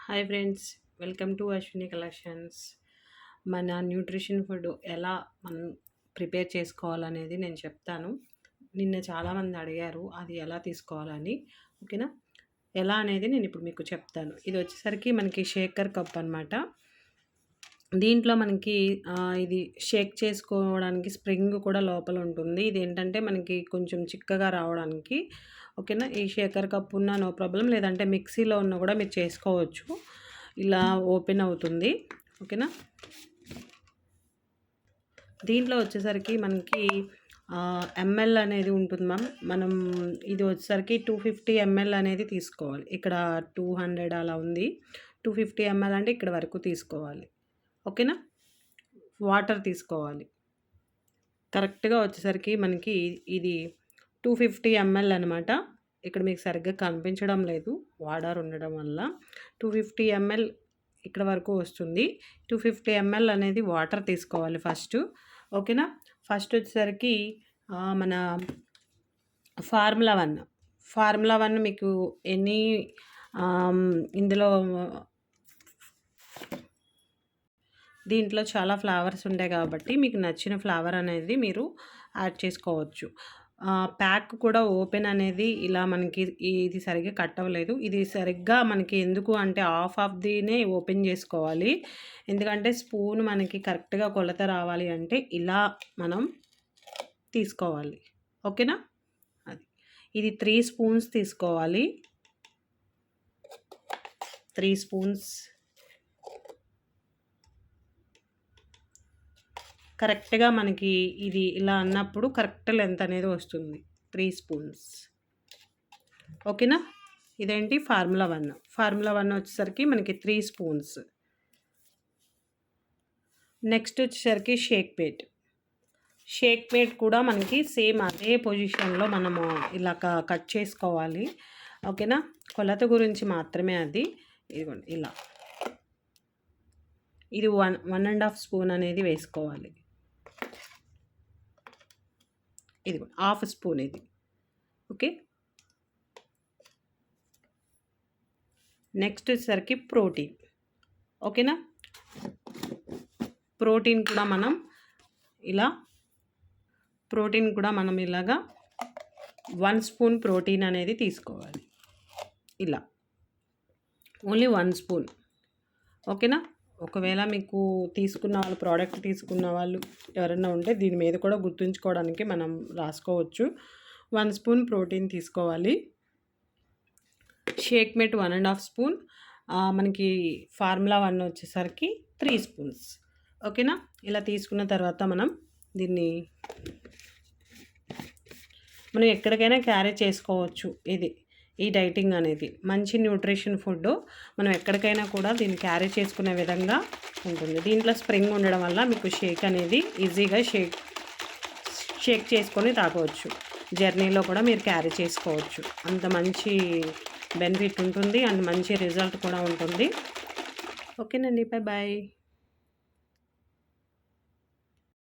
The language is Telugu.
Hi friends, welcome to Ashwini collections. మన న్యూట్రిషన్ ఫుడ్ ఎలా మనం ప్రిపేర్ చేసుకోవాలనేది నేను చెప్తాను. నిన్న చాలామంది అడిగారు అది ఎలా తీసుకోవాలని. ఓకేనా? ఎలా అనేది నేను ఇప్పుడు మీకు చెప్తాను. ఇది వచ్చేసరికి మనకి షేకర్ కప్ అనమాట. దీంట్లో మనకి ఇది షేక్ చేసుకోవడానికి స్ప్రింగ్ కూడా లోపల ఉంటుంది. ఇది ఏంటంటే మనకి కొంచెం చిక్కగా రావడానికి. ఓకేనా? ఈ షేకర్ కప్ ఉన్న నో ప్రాబ్లం, లేదంటే మిక్సీలో ఉన్న కూడా మీరు చేసుకోవచ్చు. ఇలా ఓపెన్ అవుతుంది. ఓకేనా? దీంట్లో వచ్చేసరికి మనకి ఎంఎల్ అనేది ఉంటుంది మ్యామ్. మనం ఇది వచ్చేసరికి 250 ఎంఎల్ అనేది తీసుకోవాలి. ఇక్కడ 200 అలా ఉంది. 250 ఎంఎల్ అంటే ఇక్కడ వరకు తీసుకోవాలి. ఓకేనా? వాటర్ తీసుకోవాలి. కరెక్ట్గా వచ్చేసరికి మనకి ఇది 250 ఎంఎల్ అనమాట. ఇక్కడ మీకు సరిగ్గా కనిపించడం లేదు వాటర్ ఉండడం వల్ల. 250 ఎంఎల్ ఇక్కడ వరకు వస్తుంది. 250 ఎంఎల్ అనేది వాటర్ తీసుకోవాలి ఫస్ట్. ఓకేనా? ఫస్ట్ వచ్చేసరికి మన ఫార్ములా వన్ మీకు ఇందులో దీంట్లో చాలా ఫ్లేవర్స్ ఉంటాయి కాబట్టి మీకు నచ్చిన ఫ్లేవర్ అనేది మీరు యాడ్ చేసుకోవచ్చు. ప్యాక్ కూడా ఓపెన్ అనేది ఇలా మనకి ఇది సరిగ్గా కట్ అవ్వలేదు. ఇది సరిగ్గా మనకి ఎందుకు అంటే ఆఫ్ దీనే ఓపెన్ చేసుకోవాలి. ఎందుకంటే స్పూన్ మనకి కరెక్ట్గా కొలత రావాలి అంటే ఇలా మనం తీసుకోవాలి. ఓకేనా? ఇది 3 స్పూన్స్ తీసుకోవాలి. 3 స్పూన్స్ కరెక్ట్గా మనకి ఇది ఇలా అన్నప్పుడు కరెక్ట్ లెంత్ అనేది వస్తుంది. 3 స్పూన్స్. ఓకేనా? ఇదేంటి ఫార్ములా వన్ వచ్చేసరికి మనకి 3 స్పూన్స్. నెక్స్ట్ వచ్చేసరికి షేక్ పేట్ కూడా మనకి సేమ్ అదే పొజిషన్లో మనము ఇలా కట్ చేసుకోవాలి. ఓకేనా? కొలత గురించి మాత్రమే అది. ఇదిగోండి ఇలా ఇది 1.5 స్పూన్ అనేది వేసుకోవాలి. ఇది 1/2 స్పూన్ ఇది. ఓకే. నెక్స్ట్ వచ్చేసరికి ప్రోటీన్. ఓకేనా? ప్రోటీన్ కూడా మనం ఇలాగా 1 స్పూన్ ప్రోటీన్ అనేది తీసుకోవాలి. ఇలా ఓన్లీ 1 స్పూన్. ఓకేనా? ఒకవేళ మీకు ప్రోడక్ట్ తీసుకున్న వాళ్ళు ఎవరైనా ఉంటే దీని మీద కూడా గుర్తుంచుకోవడానికి మనం రాసుకోవచ్చు. 1 స్పూన్ ప్రోటీన్ తీసుకోవాలి. Shake mate 1.5 spoon. మనకి ఫార్ములా వన్ వచ్చేసరికి 3 స్పూన్స్. ఓకేనా? ఇలా తీసుకున్న తర్వాత మనం దీన్ని ఎక్కడికైనా క్యారీ చేసుకోవచ్చు. ఈ డైటింగ్ అనేది మంచి న్యూట్రిషన్ ఫుడ్. మనం ఎక్కడికైనా కూడా దీన్ని క్యారీ చేసుకునే విధంగా ఉంటుంది. దీంట్లో స్ప్రింగ్ ఉండడం వల్ల మీకు షేక్ అనేది ఈజీగా షేక్ చేసుకొని తాగవచ్చు. జర్నీలో కూడా మీరు క్యారీ చేసుకోవచ్చు. అంత మంచి బెనిఫిట్ ఉంటుంది అండ్ మంచి రిజల్ట్ కూడా ఉంటుంది. ఓకేనండి, బాయ్.